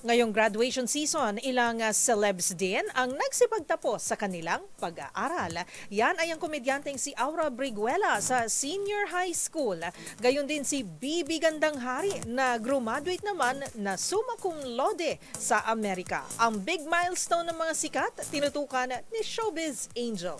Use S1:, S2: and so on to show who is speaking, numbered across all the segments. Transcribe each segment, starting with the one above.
S1: Ngayong graduation season, ilang celebs din ang nagsipagtapos sa kanilang pag-aaral. Yan ay ang komedyanteng si Aura Briguela sa senior high school. Gayon din si Bibi Gandanghari na graduate naman na summa cum laude sa Amerika. Ang big milestone ng mga sikat, tinutukan ni Showbiz Angel.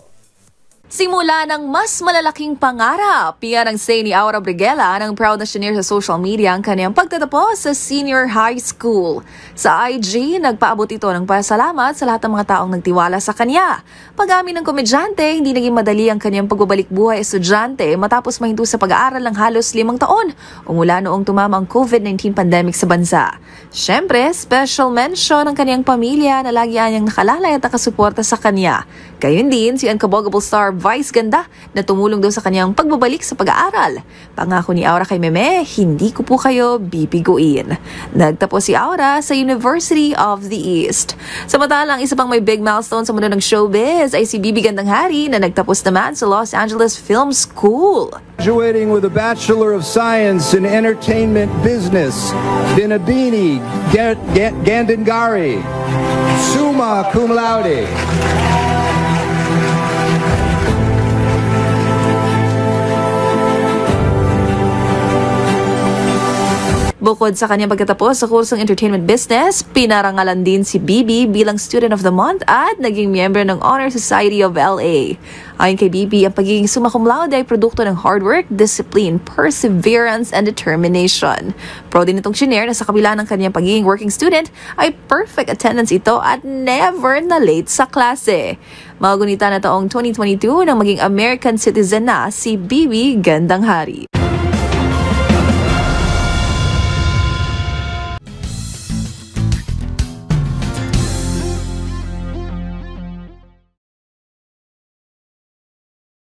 S2: Simula ng mas malalaking pangarap, yan ang say ni Aura Briguela nang proud na shinare sa social media ang kanyang pagtatapos sa senior high school. Sa IG, nagpaabot ito ng pasalamat sa lahat ng mga taong nagtiwala sa kanya. Pag-amin ng komedyante, hindi naging madali ang kanyang pagbabalik buhay estudyante matapos mahinto sa pag-aaral ng halos 5 taon o mula noong tumama ang COVID-19 pandemic sa bansa. Siyempre, special mention ang kanyang pamilya na lagi niyang nakalalay at nakasuporta sa kanya. Gayon din si Unbogable star Vice Ganda na tumulong daw sa kanyang pagbabalik sa pag-aaral. Pangako ni Aura kay Meme, hindi ko po kayo bibiguin. Nagtapos si Aura sa University of the East. Samantalang isa pang may big milestone sa mundo ng showbiz ay si Bibi Gandanghari na nagtapos naman sa Los Angeles Film School.
S3: Graduating with a Bachelor of Science in Entertainment Business, Binabini Gandanghari, summa cum laude.
S2: Bukod sa kanyang pagkatapos sa kursong entertainment business, pinarangalan din si Bibi bilang Student of the Month at naging miyembro ng Honor Society of LA. Ayon kay Bibi, ang pagiging summa cum laude ay produkto ng hard work, discipline, perseverance, and determination. Proud din itong shinare na sa kabila ng kanyang pagiging working student ay perfect attendance ito at never na late sa klase. Magunita na taong 2022 nang maging American citizen na si Bibi Gandanghari.